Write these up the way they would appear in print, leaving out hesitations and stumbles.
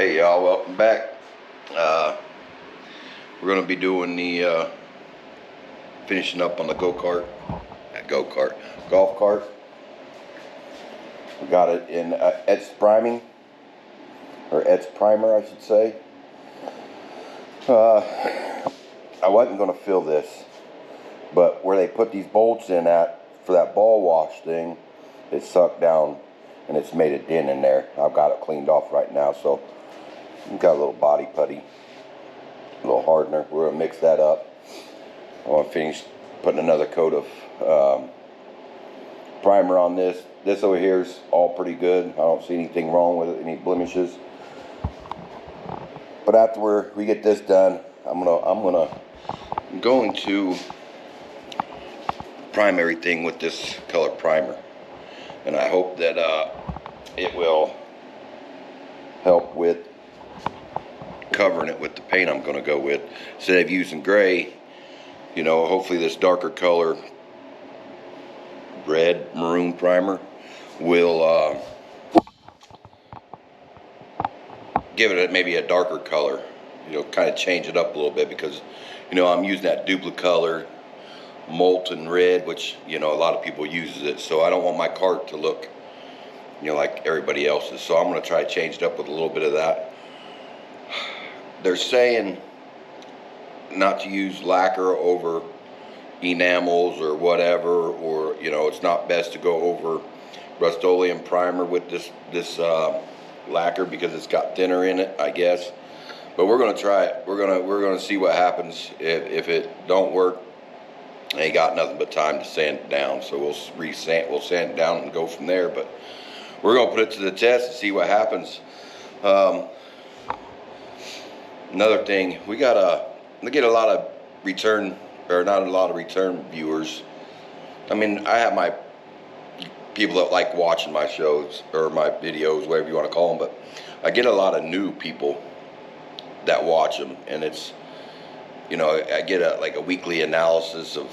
Hey y'all, welcome back. We're going to be doing the finishing up on the golf cart. We got it in Et's priming, or Et's primer I should say. I wasn't going to fill this, but where they put these bolts in at for that ball wash thing, it sucked down and it's made a dent in there. I've got it cleaned off right now, so we've got a little body putty, a little hardener. We're going to mix that up. I want to finish putting another coat of primer on this. This over here is all pretty good. I don't see anything wrong with it, any blemishes. But after we get this done, I'm going to prime everything with this color primer, and I hope that it will help with covering it with the paint I'm going to go with. Instead of using gray, you know, hopefully this darker color, red maroon primer, will give it maybe a darker color, you know, kind of change it up a little bit, because, you know, I'm using that duplicolored molten red, which, you know, a lot of people uses it, so I don't want my cart to look, you know, like everybody else's. So I'm going to try to change it up with a little bit of that. They're saying not to use lacquer over enamels or whatever, or, you know, it's not best to go over Rust-Oleum primer with this lacquer because it's got thinner in it, I guess. But we're gonna try it. We're gonna see what happens. If it don't work, I ain't got nothing but time to sand it down. So we'll sand it down and go from there. But we're gonna put it to the test and see what happens. Another thing, we get a lot of return, or not a lot of return viewers. I mean, I have my people that like watching my shows or my videos, whatever you want to call them, but I get a lot of new people that watch them, and it's, you know, I get like a weekly analysis of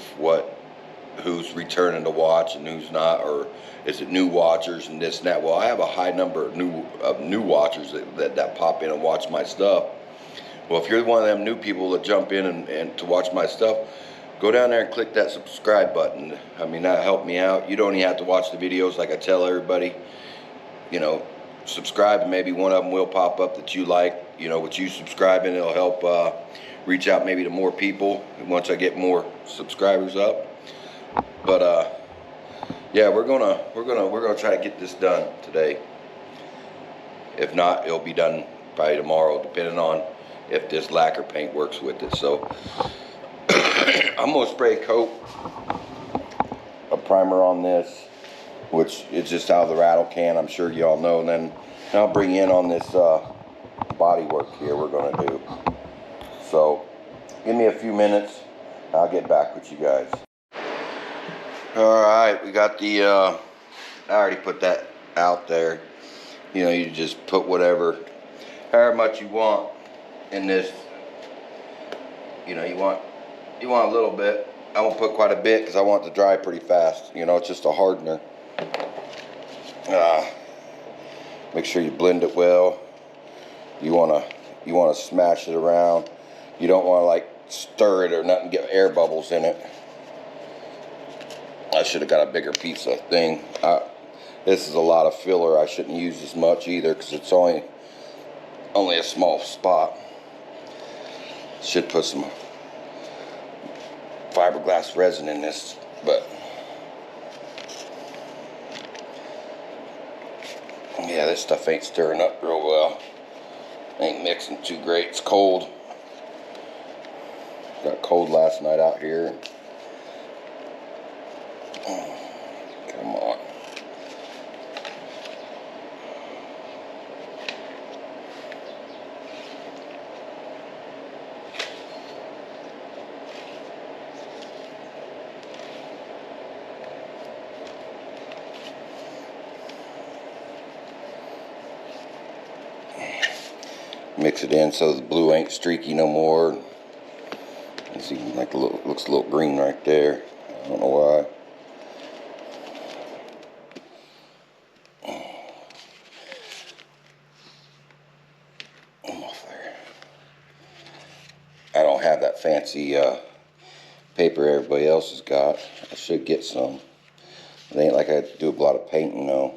who's returning to watch and who's not, or is it new watchers and this and that. Well, I have a high number of new watchers that pop in and watch my stuff. Well, if you're one of them new people that jump in and to watch my stuff, go down there and click that subscribe button. I mean, that helped me out. You don't even have to watch the videos, like I tell everybody. You know, subscribe, and maybe one of them will pop up that you like. You know, with you subscribing, it'll help reach out maybe to more people once I get more subscribers up. But yeah, we're gonna try to get this done today. If not, it'll be done probably tomorrow, depending on if this lacquer paint works with it. So I'm gonna spray a coat of primer on this, which is just out of the rattle can, I'm sure y'all know, and then I'll bring in on this body work here we're gonna do. So give me a few minutes, I'll get back with you guys. Alright, we got the I already put that out there. You know, you just put however much you want in this. You know, you want a little bit. I'm gonna put quite a bit because I want it to dry pretty fast. You know, it's just a hardener. Make sure you blend it well. You wanna smash it around. You don't want to like stir it or nothing, get air bubbles in it. I should have got a bigger piece of thing. This is a lot of filler. I shouldn't use as much either because it's only a small spot. Should put some fiberglass resin in this, but yeah, this stuff ain't stirring up real well. Ain't mixing too great. It's cold. Got cold last night out here. Come on. Mix it in so the blue ain't streaky no more. You see, like looks a little green right there. I don't know why. fancy paper everybody else has got. I should get some. It ain't like I do a lot of painting though.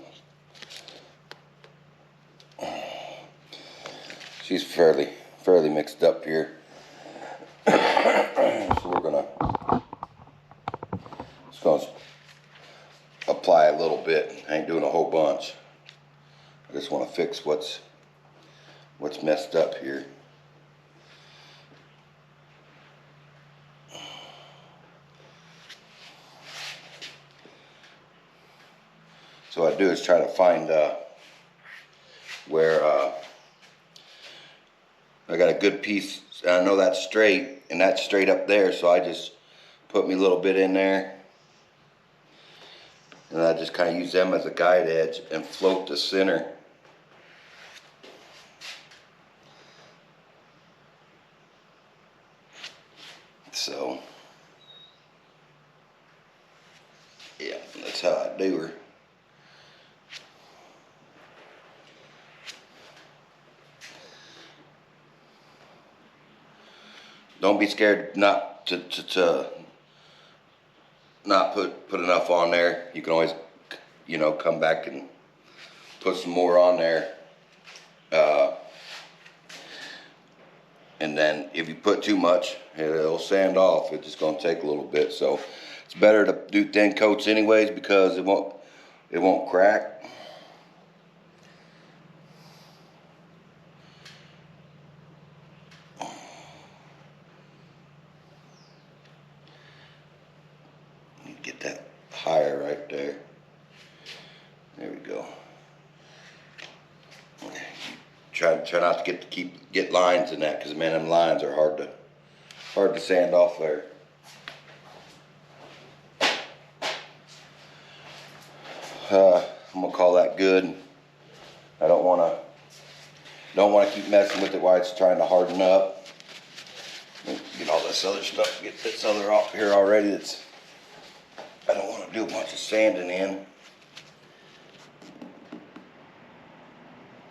She's fairly mixed up here. So we're just gonna apply a little bit. I ain't doing a whole bunch. I just want to fix what's messed up here. So what I do is try to find where I got a good piece. I know that's straight, and that's straight up there, so I just put me a little bit in there, and I just kind of use them as a guide edge and float the center. So yeah, that's how I do her. Don't be scared not to not put enough on there. You can always, you know, come back and put some more on there. And then if you put too much, it'll sand off. It's just gonna take a little bit. So it's better to do thin coats anyways, because it won't crack. Get that higher right there. There we go. Try not to get lines in that, because man, them lines are hard to sand off there. I'm gonna call that good. I don't want to keep messing with it while it's trying to harden up. Get all this other stuff. Get this other off here already. I don't want to do a bunch of sanding in,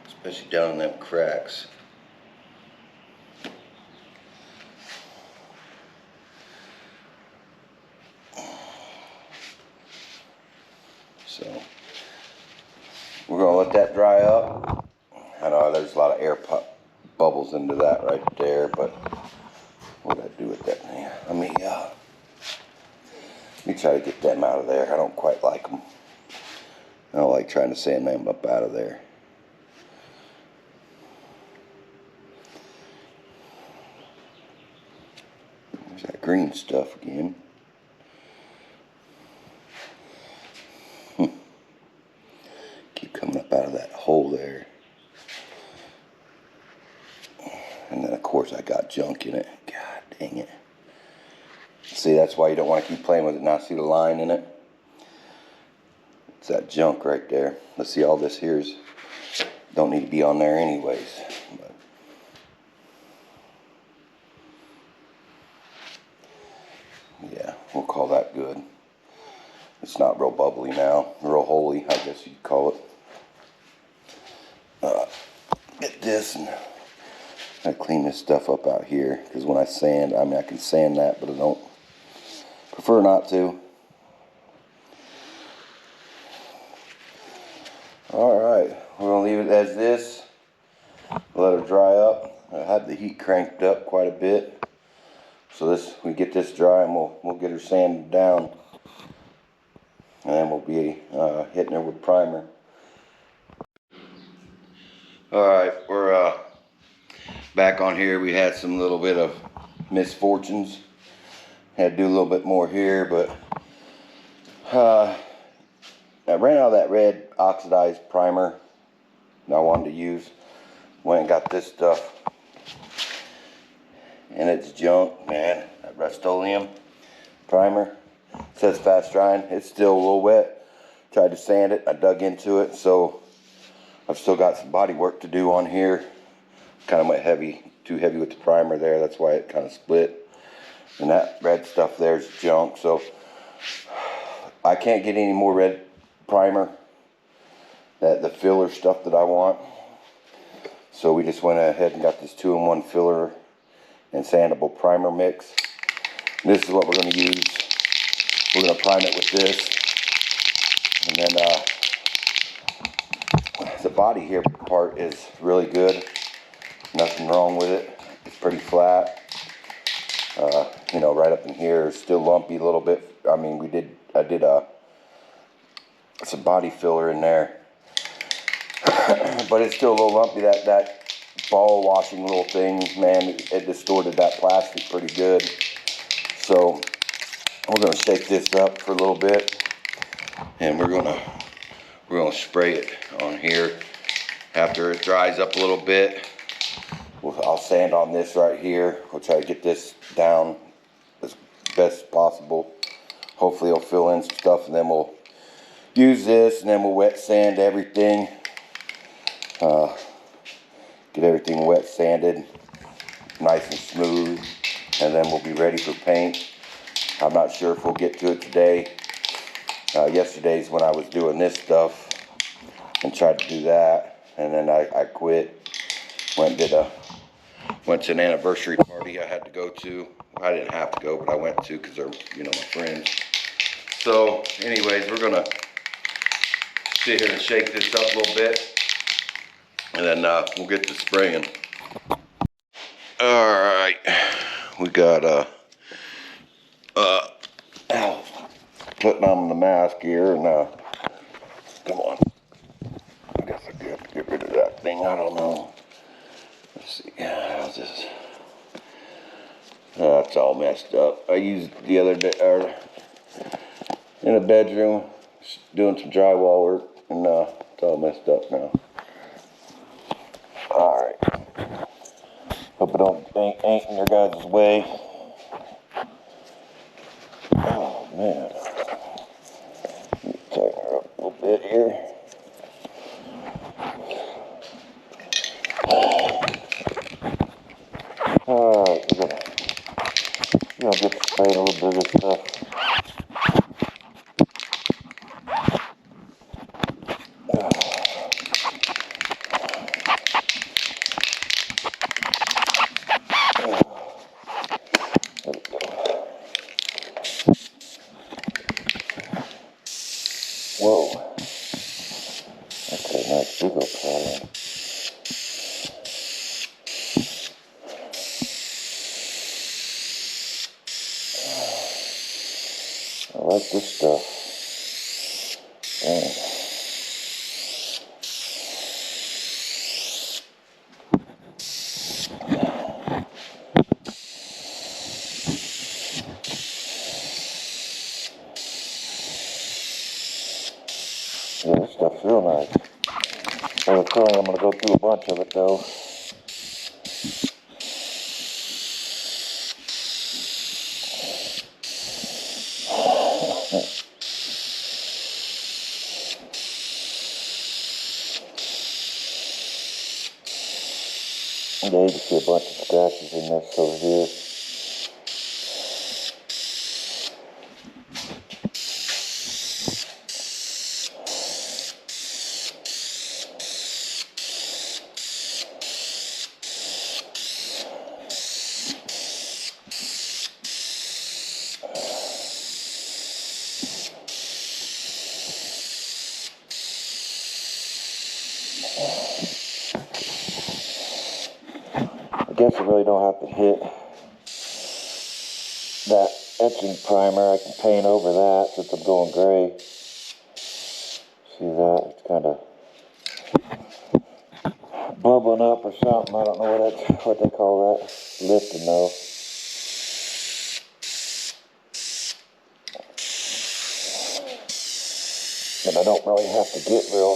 especially down in them cracks. So we're gonna let that dry up. I know there's a lot of air bubbles into that right there, but what did I do with that thing? Let me try to get them out of there. I don't quite like them. I don't like trying to sand them up out of there. There's that green stuff again. Keep coming up out of that hole there. And then of course I got junk in it. God dang it. See, that's why you don't want to keep playing with it. Now see the line in it? It's that junk right there. Let's see, all this here's don't need to be on there anyways. But yeah, we'll call that good. It's not real bubbly now. Real holy, I guess you'd call it. Get this, and I clean this stuff up out here, because when I sand, I mean, I can sand that, but I don't prefer not to. Alright, we're going to leave it as this. Let it dry up. I had the heat cranked up quite a bit. So we get this dry, and we'll get her sanded down. And then we'll be hitting her with primer. Alright, we're back on here. We had some little bit of misfortunes. Had to do a little bit more here, but I ran out of that red oxidized primer that I wanted to use. Went and got this stuff, and it's junk, man. That Rust-Oleum primer. It says fast drying. It's still a little wet. Tried to sand it. I dug into it, so I've still got some body work to do on here. Kind of went too heavy with the primer there. That's why it kind of split. And that red stuff there is junk, so I can't get any more red primer, the filler stuff that I want. So we just went ahead and got this 2-in-1 filler and sandable primer mix. This is what we're going to use. We're going to prime it with this. And then the body here part is really good. Nothing wrong with it. It's pretty flat. You know, right up in here is still lumpy a little bit. I mean, I did some body filler in there. But it's still a little lumpy. That ball washing little thing, man, it distorted that plastic pretty good. So we're gonna shake this up for a little bit, and we're gonna spray it on here. After it dries up a little bit, I'll sand on this right here. We'll try to get this down as best as possible. Hopefully it'll fill in some stuff, and then we'll use this, and then we'll wet sand everything. Get everything wet sanded, nice and smooth, and then we'll be ready for paint. I'm not sure if we'll get to it today. Yesterday's when I was doing this stuff and tried to do that, and then I quit. Went to an anniversary party I had to go to. I didn't have to go, but I went to because they're, you know, my friends. So anyways, we're gonna sit here and shake this up a little bit, and then we'll get to spraying. All right, we got putting on the mask here, and come on. I guess I have to get rid of that thing. I don't know. Let's see. How's this? It's all messed up. I used the other day in the bedroom doing some drywall work, and it's all messed up now. All right. Hope it ain't in your guys' way. Oh man. Tighten her up a little bit here. Alright, we're gonna get to spraying a little bit of this stuff. Whoa. That's a nice big old pattern. I like this stuff. Dang. Yeah, this stuff's real nice. I have a feeling I'm going to go through a bunch of it though. Yeah, you can see a bunch of scratches in this over here. I guess I really don't have to hit that etching primer. I can paint over that since I'm going gray. See that? It's kind of bubbling up or something. I don't know what they call that. Lifting though. And I don't really have to get real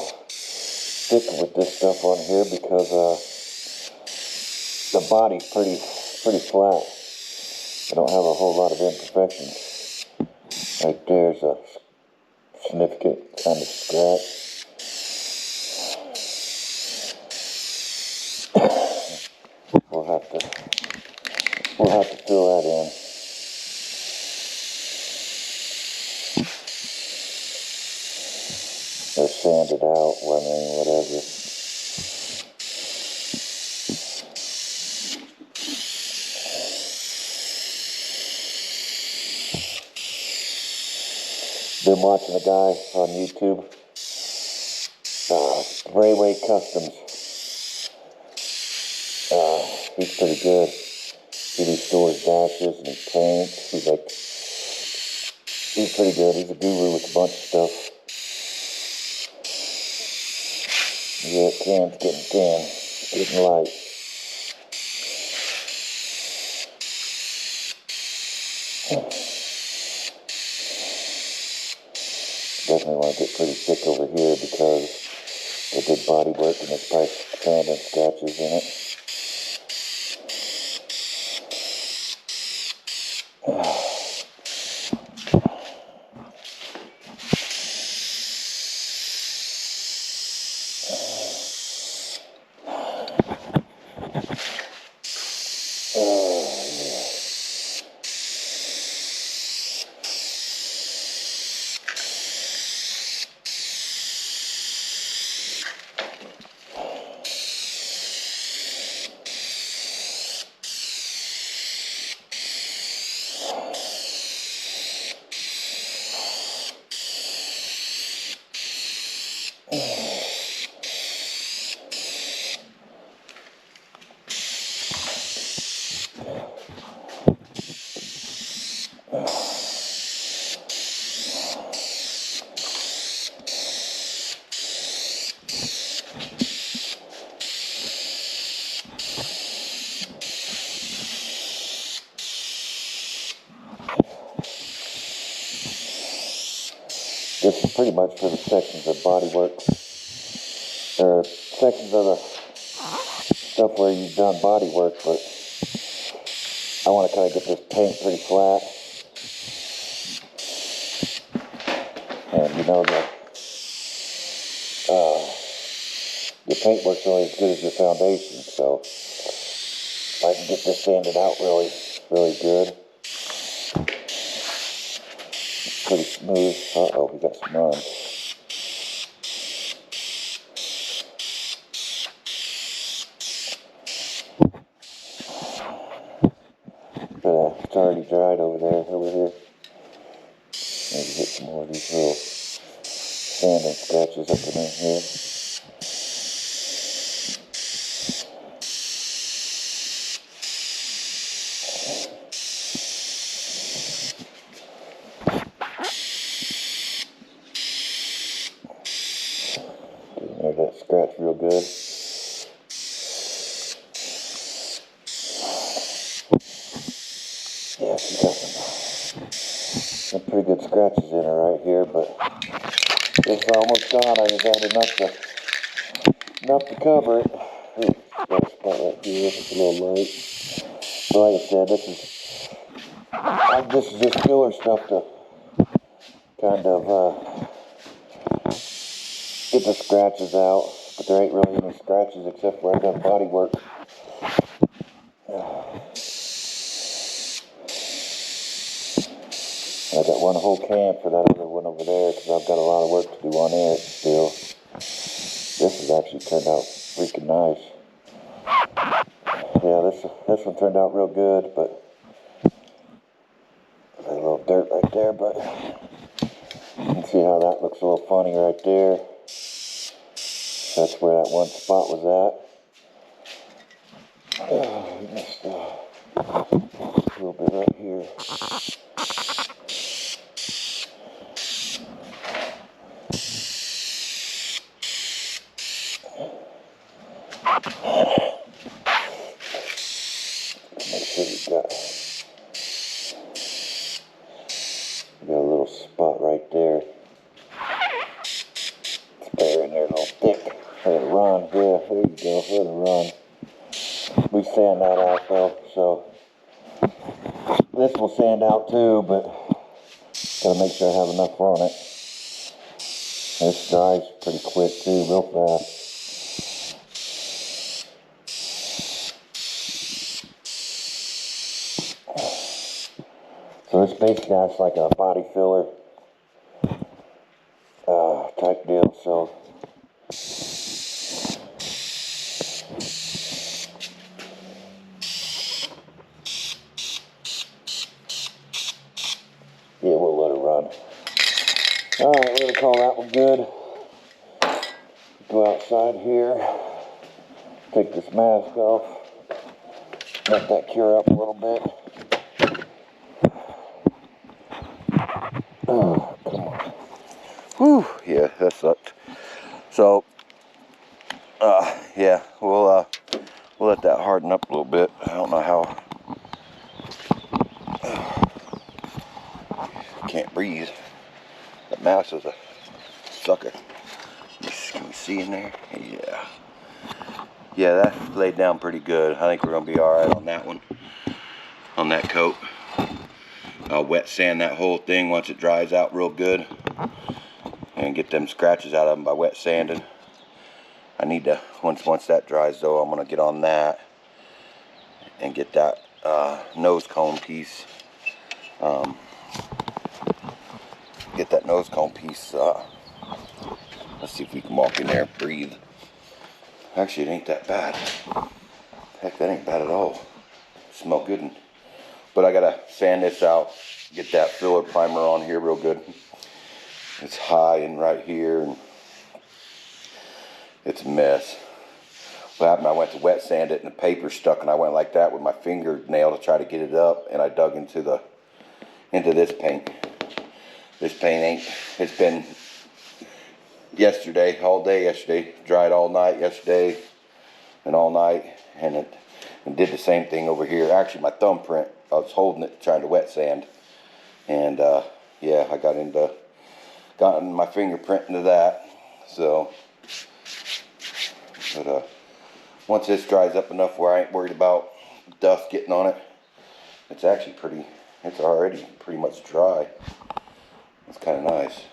thick with this stuff on here because the body's pretty flat. I don't have a whole lot of imperfections. Right there's a significant kind of scratch. We'll have to fill that in. Or sand it out, I mean, whatever. Been watching a guy on YouTube, Railway Customs. He's pretty good. He restores dashes and paints. He's pretty good. He's a guru with a bunch of stuff. Yeah, can's getting light. Definitely want to get pretty thick over here because they did body work and there's probably sand and scratches in it. This is pretty much for the sections of body work, or sections of the stuff where you've done body work, but I want to kind of get this paint pretty flat. And you know that your paint work's only as good as your foundation, so I can get this sanded out really, really good. Pretty smooth. Uh-oh, we got some runs. It's already dried over here. Maybe hit some more of these little sand and scratches up in here. There's that scratch real good. Yeah, she got some pretty good scratches in her right here, but it's almost gone. I just had enough to cover it. Ooh, got a spot right here. It's a little light. So like I said, this is just filler stuff to kind of get the scratches out, but there ain't really any scratches except where I've done body work. I got one whole can for that other one over there because I've got a lot of work to do on it still. This has actually turned out freaking nice. Yeah, this one turned out real good, but there's a little dirt right there, but you can see how that looks a little funny right there. That's where that one spot was at. Just a little bit right here. Make sure we got a little spot right there. It's better in there, a little thick. Let it run. Yeah, there you go. Let it run. We sand that out though, so this will sand out too, but gotta make sure I have enough on it. This dries pretty quick too, real fast. So this basically acts like a body filler type deal, so yeah, we'll let it run. Alright, we're going to call that one good. Go outside here. Take this mask off. Let that cure up a little bit. Oh, come on. Whew, yeah, that sucked. So, yeah, we'll let that harden up a little bit. I don't know how. Can't breathe. That mouse is a sucker. Can you see in there? Yeah. Yeah, that laid down pretty good. I think we're gonna be all right on that one. On that coat. I'll wet sand that whole thing once it dries out real good, and get them scratches out of them by wet sanding. I need to, once that dries though, I'm gonna get on that and get that nose cone piece. Get that nose cone piece. Let's see if we can walk in there and breathe. Actually, it ain't that bad. Heck, that ain't bad at all. Smell good. But I gotta sand this out, get that filler primer on here real good. It's high and right here, and it's a mess. What happened, I went to wet sand it and the paper stuck, and I went like that with my fingernail to try to get it up, and I dug into this paint. This paint ain't, it's been yesterday, all day yesterday, dried all night yesterday and all night, and it did the same thing over here. Actually, my thumbprint, I was holding it trying to wet sand, and yeah, I got my fingerprint into that. So, but once this dries up enough where I ain't worried about dust getting on it, it's already pretty much dry. It's kind of nice.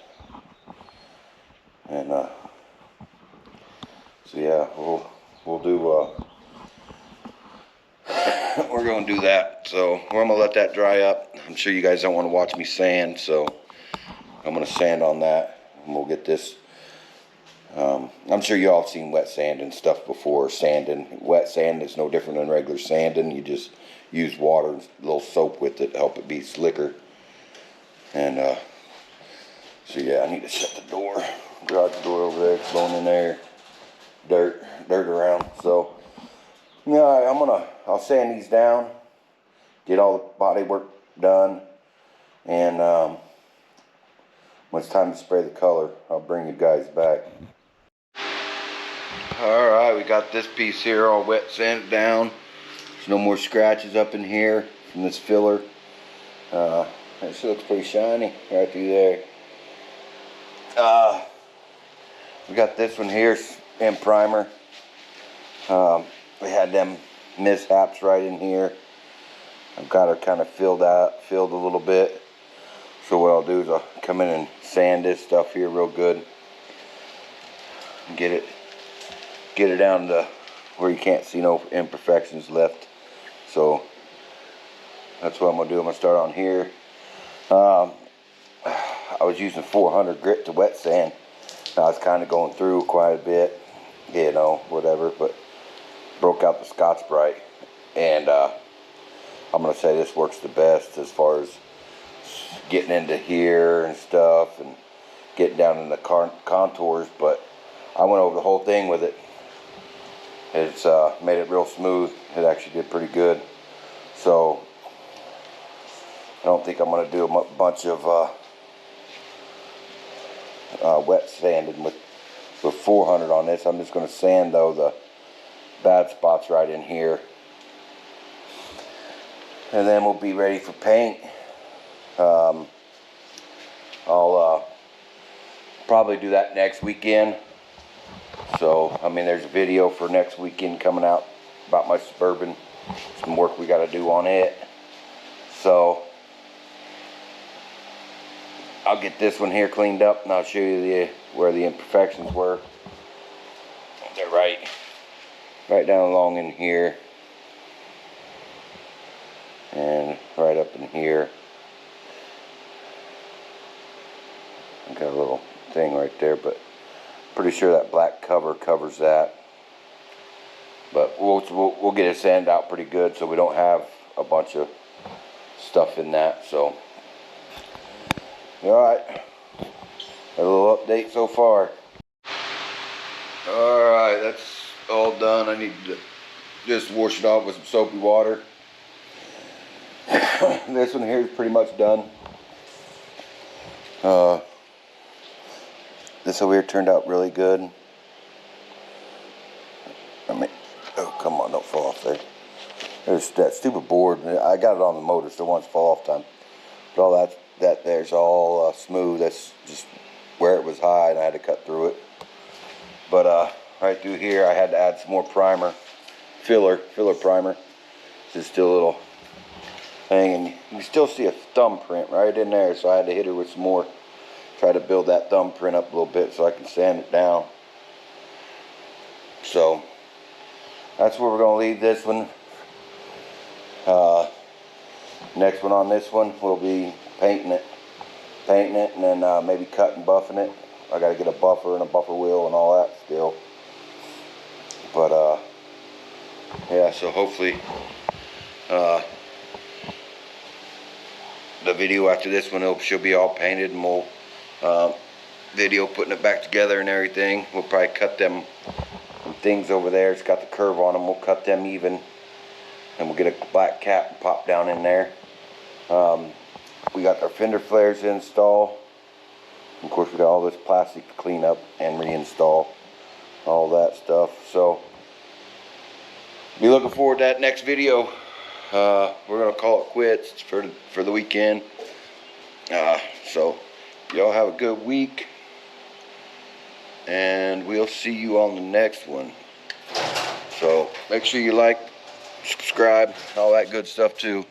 And so yeah, we'll do we're gonna do that. So we're gonna let that dry up. I'm sure you guys don't want to watch me sand, so I'm gonna sand on that, and we'll get this. I'm sure you all have seen wet sand and stuff before. Sanding, wet sand is no different than regular sanding. You just use water and a little soap with it to help it be slicker. And so yeah, I need to shut the door. Garage door over there, it's blowing in there. Dirt around. So yeah, I'll sand these down, get all the body work done, and when it's time to spray the color, I'll bring you guys back. Alright, we got this piece here all wet sanded down. There's no more scratches up in here from this filler. This looks pretty shiny right through there. We got this one here in primer. We had them mishaps right in here. I've got her kind of filled a little bit. So what I'll do is I'll come in and sand this stuff here real good. Get it down to where you can't see no imperfections left. So that's what I'm gonna do. I'm gonna start on here. I was using 400 grit to wet sand. I was kind of going through quite a bit, you know, whatever, but broke out the Scotch-Brite, and I'm gonna say this works the best as far as getting into here and stuff and getting down in the contours. But I went over the whole thing with it. It's made it real smooth. It actually did pretty good. So I don't think I'm gonna do a bunch of wet sanding with 400 on this. I'm just gonna sand though the bad spots right in here, and then we'll be ready for paint. I'll probably do that next weekend. So I mean, there's a video for next weekend coming out about my Suburban, some work we got to do on it. So I'll get this one here cleaned up, and I'll show you where the imperfections were. They're right down along in here, and right up in here. I got a little thing right there, but pretty sure that black cover covers that. But we'll get it sanded out pretty good, so we don't have a bunch of stuff in that. So all right, A little update so far. Alright, that's all done. I need to just wash it off with some soapy water. This one here is pretty much done. This over here turned out really good. I mean, oh, come on, don't fall off there. There's that stupid board. I got it on the motor, so it wants to fall off time. But all that there's all smooth. That's just where it was high, and I had to cut through it. But right through here, I had to add some more primer, filler primer. This is still a little thing, and you can still see a thumbprint right in there. So I had to hit her with some more. Try to build that thumbprint up a little bit so I can sand it down. So that's where we're gonna leave this one. Next one on this one will be painting it, and then maybe cut and buffing it. I gotta get a buffer and a buffer wheel and all that still. But yeah, so hopefully the video after this one she'll be all painted, and we'll video putting it back together and everything. We'll probably cut them things over there. It's got the curve on them. We'll cut them even, and we'll get a black cap and pop down in there. We got our fender flares to install. Of course, we got all this plastic to clean up and reinstall, all that stuff. So be looking forward to that next video. We're gonna call it quits for the weekend. So y'all have a good week, and we'll see you on the next one. So make sure you like, subscribe, all that good stuff too.